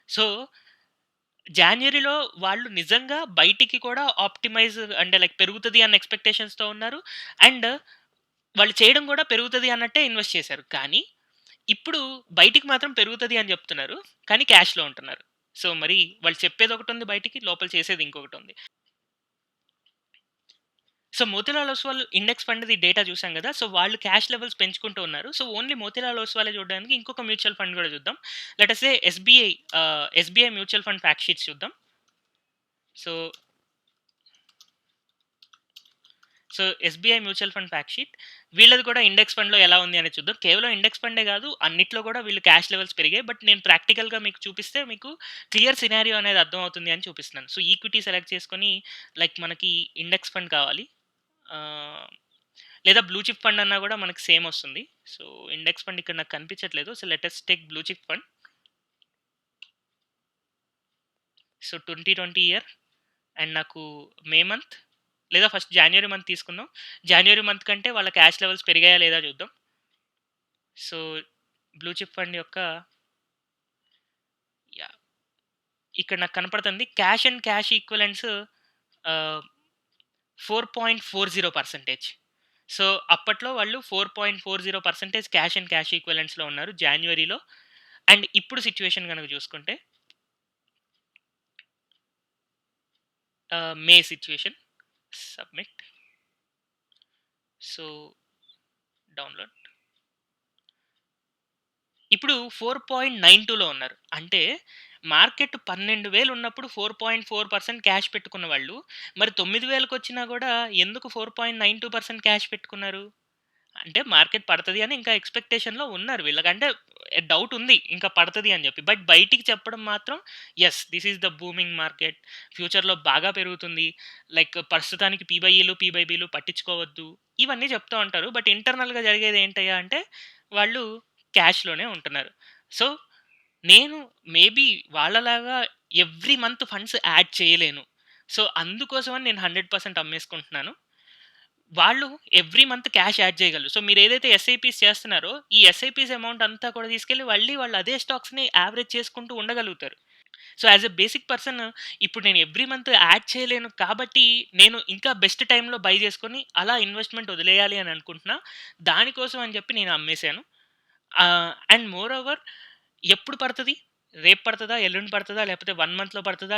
సో, జాన్యురీలో వాళ్ళు నిజంగా బయటికి కూడా ఆప్టిమైజ్ అంటే లైక్ పెరుగుతది అన్న ఎక్స్‌పెక్టేషన్స్‌తో ఉన్నారు. అండ్ వాళ్ళు చేయడం కూడా పెరుగుతది అన్నట్టే ఇన్వెస్ట్ చేశారు. కానీ ఇప్పుడు బయటికి మాత్రం పెరుగుతది అని చెప్తున్నారు. కానీ క్యాష్‌లో ఉంటున్నారు. సో, మరి వాళ్ళు చెప్పేదొకటుంది బయటికి, లోపల చేసేది ఇంకొకటుంది. సో, మోతిలాల్ ఓస్వాల్ ఇండెక్స్ ఫండ్‌ది డేటా చూసాం గదా! సో, వాళ్ళు క్యాష్ లెవెల్స్ పెంచుకుంటూ ఉన్నారు. సో, ఓన్లీ మోతిలాల్ ఓస్వాలే చూడడానికి ఇంకొక మ్యూచువల్ ఫండ్ గూడా చూద్దాం. Let us say SBI mutual fund fact sheets చూద్దాం. So, SBI mutual fund fact sheet. వీళ్ళది కూడా ఇండెక్స్ ఫండ్‌లో ఎలా ఉంది అనేది చూద్దాం. కేవలం ఇండెక్స్ ఫండే గాదు, అన్నిట్లో గూడా వీళ్ళు క్యాష్ లెవెల్స్ పెరిగాయి. బట్ నేను ప్రాక్టికల్‌గా మీకు చూపిస్తే మీకు క్లియర్ సినారియో అనేది అర్థమవుతుంది అని చూపిస్తున్నాను. సో, ఈక్విటీ సెలెక్ట్ చేసుకొని లైక్ మనకి ఇండెక్స్ ఫండ్ కావాలి. ఆహ్, లేదా బ్లూ చిప్ ఫండ్ అన్నా గూడా మనకి సేమ్ ఒస్తుంది. సో, ఇండెక్స్ ఫండ్ ఇక్కడ నాకు కనిపించట్లేదు. So, let us take blue chip fund. So, 2020 year and నాకు మే మంత్ లేదా ఫస్ట్ జాన్యురీ మంత్ తీసుకుందాం. జాన్యురీ మంత్ కంటే వాళ్ళ క్యాష్ లెవెల్స్ పెరిగాయా లేదా చూద్దాం. సో, బ్లూ చిప్ ఫండ్ యొక్క యాహ్! ఇక్కడ నాకు కనపడుతుంది క్యాష్ అండ్ క్యాష్ ఈక్వివలెంట్స్ ఆహ్, 4.40%. సో, అప్పట్లో వాళ్ళు 4.40% క్యాష్ అండ్ క్యాష్ ఈక్వివలెంట్స్‌లో ఉన్నారు జాన్యురీలో. అండ్ ఇప్పుడు సిట్యుయేషన్ గనక చూసుకుంటే మే సిట్యుయేషన్ సబ్మిట్. So, download. ఇప్పుడు 4.92లో ఉన్నారు. అంటే మార్కెట్ 12,000 ఉన్నప్పుడు 4.4% క్యాష్ పెట్టుకున్న వాళ్ళు, మరి 9,000కొచ్చినా గూడా ఎందుకు 4.92% క్యాష్ పెట్టుకున్నారు? అంటే మార్కెట్ పడతది అని ఇంకా ఎక్స్‌పెక్టేషన్‌లో ఉన్నారు వీళ్ళకి. అంటే డౌట్ ఉంది ఇంకా పడతది అని జెప్పి. బట్ బయటికి చెప్పడం మాత్రం yes, this is the booming market. ఫ్యూచర్‌లో బాగా పెరుగుతుంది. లైక్ ప్రస్తుతానికి పీ/ఈలు, పీ/బీలు పట్టించుకోవద్దు. ఇవన్నీ చెప్తా ఉంటారు. బట్ ఇంటర్నల్‌గా జరిగేది ఏంటయ్యా అంటే వాళ్ళు క్యాష్‌లోనే ఉంటున్నారు. సో, నేను మేబీ వాళ్ళలాగా ఎవ్రీ మంత్ ఫండ్స్ యాడ్ చేయలేను. సో, అందుకోసమని నేను 100% అమ్మేసుకుంటున్నాను. వాళ్ళు ఎవ్రీ మంత్ క్యాష్ యాడ్ చేయగలరు. సో, మీరేదైతే ఎస్ఐపీస్ చేస్తున్నారో, ఈ ఎస్ఐపీస్ అమౌంట్ అంతా కూడా తీసుకెళ్ళి మళ్ళీ వాళ్ళు అదే స్టాక్స్‌ని యావరేజ్ చేసుకుంటూ ఉండగలుగుతారు. So, as a basic person ఇప్పుడు నేను ఎవ్రీ మంత్ యాడ్ చేయలేను కాబట్టి, నేను ఇంకా బెస్ట్ టైమ్‌లో బై చేసుకొని, అలా ఇన్వెస్ట్‌మెంట్ వదిలేయాలి అని అనుకుంటున్నా. దానికోసం అని చెప్పి నేను అమ్మేసాను. అండ్ మోర్ ఓవర్ ఎప్పుడు పడతది? రేపు పడతదా? ఎల్లుండి పడతదా? లేకపోతే 1 మంత్‌లో పడతదా?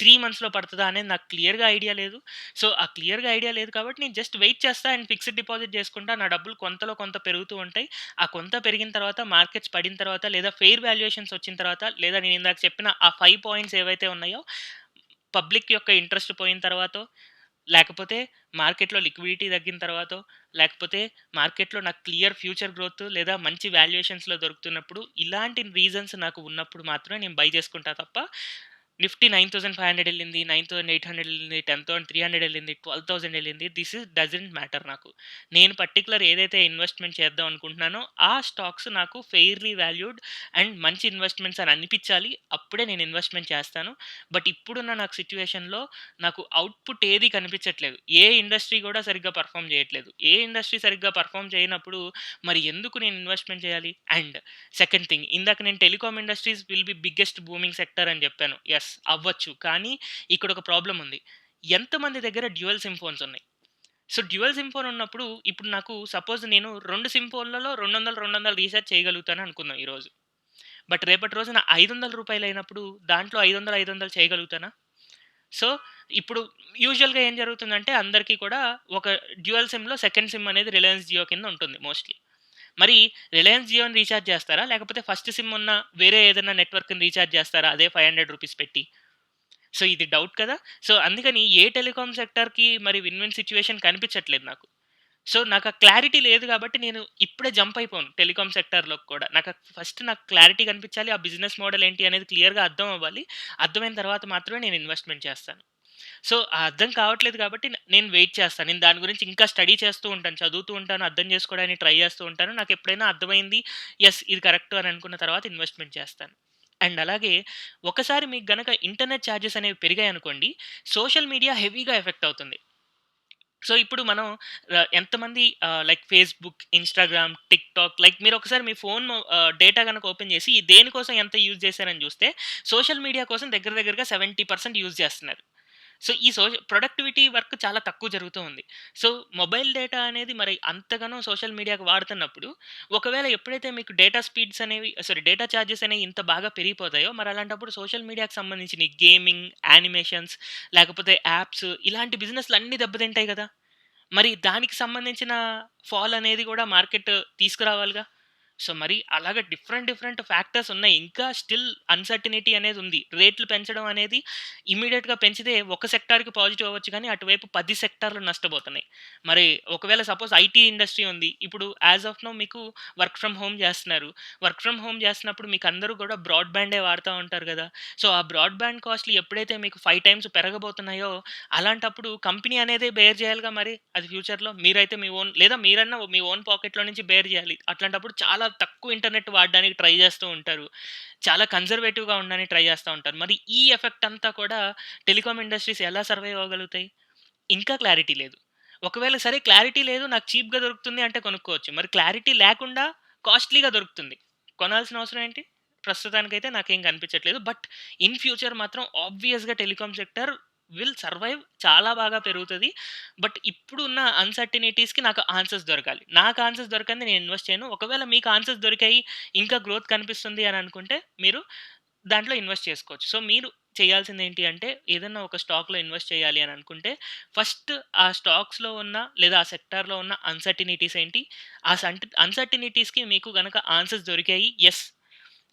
3 మంత్స్‌లో పడతదా అనేది నాకు క్లియర్‌గా ఐడియా లేదు. సో, ఆ క్లియర్‌గా ఐడియా లేదు కాబట్టి నేను జస్ట్ వెయిట్ చేస్తా అండ్ ఫిక్స్డ్ డిపాజిట్ చేసుకుంటా. నా డబ్బులు కొంతలో కొంత పెరుగుతూ ఉంటాయి. ఆ కొంత పెరిగిన తర్వాత మార్కెట్స్ పడిన తర్వాత లేదా ఫెయిర్ వాల్యుయేషన్స్ వచ్చిన తర్వాత లేదా నేను ఇందాక చెప్పిన ఆ 5 పాయింట్స్ ఏవైతే ఉన్నాయో పబ్లిక్ యొక్క ఇంట్రెస్ట్ పోయిన తర్వాతో, లేకపోతే మార్కెట్‌లో లిక్విడిటీ తగ్గిన తర్వాతో, లేకపోతే మార్కెట్‌లో నాకు క్లియర్ ఫ్యూచర్ గ్రోత్ లేదా మంచి వాల్యుయేషన్స్‌లో దొరుకుతున్నప్పుడు, ఇలాంటి రీజన్స్ నాకు ఉన్నప్పుడు మాత్రమే నేను బై చేసుకుంటా తప్ప, నిఫ్టీ 9,500 ఎళ్ళింది, 9,800 ఎళ్ళింది, 10,300 ఎళ్ళింది, 12,000 ఎళ్ళింది. దిస్ ఈస్ డజంట్ మ్యాటర్ నాకు. నేను పర్టిక్యులర్ ఏదైతే ఇన్వెస్ట్‌మెంట్ చేద్దాం అనుకుంటున్నానో, ఆ స్టాక్స్ నాకు ఫెయిర్‌లీ వాల్యూడ్ అండ్ మంచి ఇన్వెస్ట్‌మెంట్స్ అని అనిపిచ్చాలి. అప్పుడే నేను ఇన్వెస్ట్‌మెంట్ చేస్తాను. బట్ ఇప్పుడున్న నాకు సిట్యుయేషన్‌లో నాకు అవుట్‌పుట్ ఏది కనిపించట్లేదు. ఏ ఇండస్ట్రీ గూడా సరిగ్గా పెర్ఫార్మ్ చేయట్లేదు. ఏ ఇండస్ట్రీ సరిగ్గా పెర్ఫార్మ్ చేయనప్పుడు మరి ఎందుకు నేను ఇన్వెస్ట్‌మెంట్ చేయాలి? అండ్ సెకండ్ థింగ్ ఇందాక నేను telecom industries will be biggest booming sector అని చెప్పాను. యెస్, అవ్వచ్చు. కానీ ఇక్కడ ఒక ప్రాబ్లమ్ ఉంది. ఎంతమంది దగ్గర డ్యూయల్ సిమ్ ఫోన్స్ ఉన్నాయి? సో, డ్యూయల్ సిమ్ ఫోన్ ఉన్నప్పుడు ఇప్పుడు నాకు సపోజ్ నేను 2 సిమ్ ఫోన్‌లలో 200, 200 రీచార్జ్ చేయగలుగుతాను అనుకుందాం ఈరోజు. బట్ రేపటి రోజున రూ. 500 అయినప్పుడు దాంట్లో 500, 500 చేయగలుగుతానా? సో, ఇప్పుడు యూజువల్‌గా ఏం జరుగుతుందంటే అందరికీ కూడా ఒక డ్యూయల్ సిమ్‌లో సెకండ్ సిమ్ అనేది రిలయన్స్ జియో కింద ఉంటుంది మోస్ట్‌లీ. మరి రిలయన్స్ జియోని రీచార్జ్ చేస్తారా? లేకపోతే ఫస్ట్ సిమ్ ఉన్న వేరే ఏదైనా నెట్వర్క్‌ని రీచార్జ్ చేస్తారా? అదే రూ. 500 పెట్టి. సో, ఇది డౌట్ కదా! సో, అందుకని ఏ టెలికామ్ సెక్టార్‌కి మరి విన్ విన్ సిట్యుయేషన్ కనిపించట్లేదు నాకు. సో, నాకు ఆ క్లారిటీ లేదు కాబట్టి నేను ఇప్పుడే జంప్ అయిపోను టెలికామ్ సెక్టార్‌లోకి కూడా. నాకు క్లారిటీ కనిపించాలి. ఆ బిజినెస్ మోడల్ ఏంటి అనేది క్లియర్‌గా అర్థం అవ్వాలి. అర్థమైన తర్వాత మాత్రమే నేను ఇన్వెస్ట్‌మెంట్ చేస్తాను. సో, ఆ అర్థం కావట్లేదు కాబట్టి నేను వెయిట్ చేస్తాను. నేను దాని గురించి ఇంకా స్టడీ చేస్తూ ఉంటాను. చదువుతూ ఉంటాను. అర్థం చేసుకోవడానికి ట్రై చేస్తూ ఉంటాను. నాకెప్పుడైనా అర్థమైంది, యెస్ ఇది కరెక్టు అని అనుకున్న తర్వాత ఇన్వెస్ట్‌మెంట్ చేస్తాను. అండ్ అలాగే ఒకసారి మీకు గనక ఇంటర్నెట్ చార్జెస్ అనేవి పెరిగాయనుకోండి, సోషల్ మీడియా హెవీగా ఎఫెక్ట్ అవుతుంది. సో, ఇప్పుడు మనం ఎంతమంది like Facebook, Instagram, TikTok like మీరొకసారి మీ ఫోన్ డేటా గనక ఓపెన్ చేసి దేనికోసం ఎంత యూజ్ చేశారని చూస్తే, సోషల్ మీడియా కోసం దగ్గర దగ్గరగా 70% యూజ్ చేస్తున్నారు. సో, ఈ ప్రొడక్టివిటీ వర్క్ చాలా తక్కువ జరుగుతూ ఉంది. సో, మొబైల్ డేటా అనేది మరి అంతగానో సోషల్ మీడియాకి వాడుతున్నప్పుడు, ఒకవేళ ఎప్పుడైతే మీకు డేటా స్పీడ్స్ అనేవి డేటా చార్జెస్ అనేవి ఇంత బాగా పెరిగిపోతాయో, మరి అలాంటప్పుడు సోషల్ మీడియాకి సంబంధించిన ఈ గేమింగ్, యానిమేషన్స్ లేకపోతే యాప్స్ ఇలాంటి బిజినెస్‌లన్నీ దెబ్బతింటాయి గదా! మరి దానికి సంబంధించిన ఫాల్ అనేది గూడా మార్కెట్ తీసుకురావాలిగా. సో, మరి అలాగా డిఫరెంట్, డిఫరెంట్ ఫ్యాక్టర్స్ ఉన్నాయి. ఇంకా స్టిల్ అన్‌సర్టెనిటీ అనేదుంది. రేట్లు పెంచడం అనేది ఇమ్మీడియేట్‌గా పెంచితే ఒక సెక్టార్‌కి పాజిటివ్ అవ్వచ్చు గానీ, అటువైపు 10 సెక్టార్‌లు నష్టపోతున్నాయి. మరి ఒకవేళ సపోజ్ ఐటీ ఇండస్ట్రీ ఉంది. ఇప్పుడు యాస్ ఆఫ్ నౌ మీకు వర్క్ ఫ్రమ్ హోమ్ జేస్తున్నారు. వర్క్ ఫ్రమ్ హోమ్ జేస్తున్నప్పుడు మీకందరూ గూడా బ్రాడ్‌బ్యాండే వాడతా ఉంటారు గదా! సో, ఆ బ్రాడ్‌బ్యాండ్ కాస్ట్‌లు ఎప్పుడైతే మీకు 5 టైమ్స్ పెరగబోతున్నాయో, అలాంటప్పుడు కంపెనీ అనేదే బేర్ జేయాలిగా మరి అది ఫ్యూచర్‌లో. మీరైతే మీ ఓన్ లేదా మీరన్నా మీ ఓన్ పాకెట్‌లో నుంచి బేర్ జేయాలి. అట్లాంటప్పుడు చాలా తక్కువ ఇంటర్నెట్ వాడడానికి ట్రై జేస్తూ ఉంటారు. చాలా కన్జర్వేటివ్‌గా ఉండడానికి ట్రై జేస్తా ఉంటారు. మరి ఈ ఎఫెక్ట్ అంతా కూడా టెలికామ్ ఇండస్ట్రీస్ ఎలా సర్వైవ్ అవ్వగలుగుతాయి? ఇంకా క్లారిటీ లేదు. ఒకవేళ సరే క్లారిటీ లేదు నాకు చీప్‌గా దొరుకుతుంది అంటే కొనుక్కోవచ్చు. మరి క్లారిటీ లేకుండా కాస్ట్‌లీగా దొరుకుతుంది. కొనాల్సిన అవసరం ఏంటి? ప్రస్తుతానికైతే నాకేం కనిపించట్లేదు. బట్ ఇన్ ఫ్యూచర్ మాత్రం ఆబ్వియస్‌గా టెలికామ్ సెక్టార్ విల్ సర్వైవ్ చాలా బాగా పెరుగుతది. బట్ ఇప్పుడున్న అన్‌సర్టెనిటీస్‌కి నాకు ఆన్సర్స్ దొరకాలి. నాకు ఆన్సర్స్ దొరకంది నేను ఇన్వెస్ట్ చేయను. ఒకవేళ మీకు ఆన్సర్స్ దొరికాయి, ఇంకా గ్రోత్ కనిపిస్తుంది అని అనుకుంటే మీరు దాంట్లో ఇన్వెస్ట్ చేసుకోవచ్చు. సో, మీరు చేయాల్సిందేంటి అంటే ఏదన్నా ఒక స్టాక్‌లో ఇన్వెస్ట్ చేయాలి అని అనుకుంటే ఫస్ట్ ఆ స్టాక్స్‌లో ఉన్న లేదా ఆ సెక్టార్‌లో ఉన్న అన్‌సర్టెనిటీస్ ఏంటి? ఆ అన్‌సర్టెనిటీస్‌కి మీకు గనక ఆన్సర్స్ దొరికాయి. యెస్.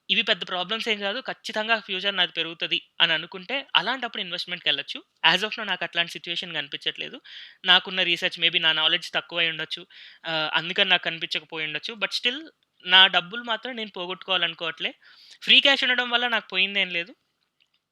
ఇవి పెద్ద ప్రాబ్లమ్స్ ఏం కాదు. ఖచ్చితంగా ఫ్యూచర్ నాది పెరుగుతది అని అనుకుంటే అలాంటప్పుడు ఇన్వెస్ట్‌మెంట్‌కెళ్ళొచ్చు. యాస్ ఆఫ్ నౌ నాకు అట్లాంటి సిట్యుయేషన్ కనిపించట్లేదు. నాకున్న రీసెర్చ్ మేబీ నా నాలెడ్జ్ తక్కువై ఉండొచ్చు. అందుకని నాకు కనిపించకపోయి ఉండొచ్చు. బట్ స్టిల్ నా డబ్బులు మాత్రం నేను పోగొట్టుకోవాలనుకోవట్లే. ఫ్రీ క్యాష్ ఉండడం వల్ల నాకు పోయిందేం లేదు.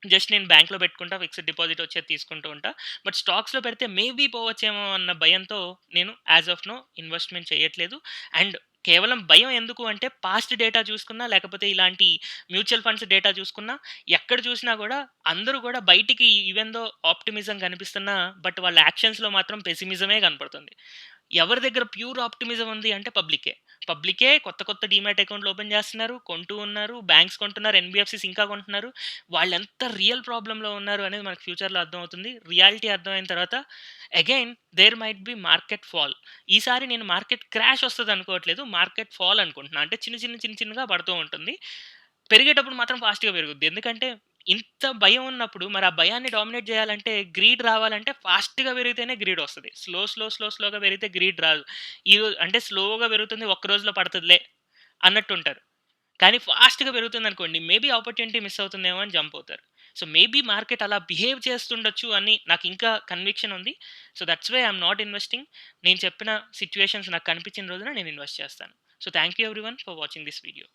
జస్ట్ నేను బ్యాంక్‌లో పెట్టుకుంటా. ఫిక్స్డ్ డిపాజిట్ వచ్చేది తీసుకుంటూ ఉంటా. బట్ స్టాక్స్‌లో పెడితే మేబీ పోవచ్చేమో అన్న భయంతో నేను యాస్ ఆఫ్ నౌ ఇన్వెస్ట్‌మెంట్ చేయట్లేదు. అండ్ కేవలం భయం ఎందుకు అంటే పాస్ట్ డేటా చూసుకున్నా, లేకపోతే ఇలాంటి మ్యూచువల్ ఫండ్స్ డేటా చూసుకున్నా, ఎక్కడ చూసినా గూడా అందరూ గూడా బయటికి ఈవెన్ దో ఆప్టిమిజం కనిపిస్తున్నా, బట్ వాళ్ళ యాక్షన్స్‌లో మాత్రం పెసిమిజమే కనపడుతుంది. ఎవరి దగ్గర ప్యూర్ ఆప్టిమిజం ఉంది అంటే పబ్లికే. పబ్లికే కొత్త కొత్త డీమ్యాట్ అకౌంట్‌లు ఓపెన్ చేస్తున్నారు. కొంటూ ఉన్నారు. బ్యాంక్స్ కొంటున్నారు. ఎన్‌బీఎఫ్‌సీస్ ఇంకా కొంటున్నారు. వాళ్ళెంత రియల్ ప్రాబ్లమ్‌లో ఉన్నారు అనేది మనకు ఫ్యూచర్‌లో అర్థమవుతుంది. రియాలిటీ అర్థమైన తర్వాత again there might be market fall. ఈసారి నేను మార్కెట్ క్రాష్ వస్తదనుకోవట్లేదు. మార్కెట్ ఫాల్ అనుకుంటున్నా. అంటే చిన్నగా పడుతూ ఉంటుంది. పెరిగేటప్పుడు మాత్రం ఫాస్ట్‌గా పెరుగుద్ది. ఎందుకంటే ఇంత భయం ఉన్నప్పుడు మరి ఆ భయాన్ని డామినేట్ చేయాలంటే గ్రీడ్ రావాలంటే ఫాస్ట్‌గా పెరిగితేనే గ్రీడ్ వస్తది. స్లోగా పెరిగితే గ్రీడ్ రాదు. అంటే స్లోగా పెరుగుతుంది ఒక్క రోజులో పడతదిలే అన్నట్టుంటారు. కానీ ఫాస్ట్‌గా పెరుగుతుందనుకోండి మేబీ ఆపర్చునిటీ మిస్ అవుతుందేమో అని జంప్ అవుతారు. సో, మేబీ మార్కెట్ అలా బిహేవ్ చేస్తుండొచ్చు అని నాకింకా కన్విక్షన్ ఉంది. So, that's why I'm not investing. నేను చెప్పిన సిట్యుయేషన్స్ నాకు కనిపించిన రోజున నేను ఇన్వెస్ట్ చేస్తాను. So, thank you everyone for watching this video.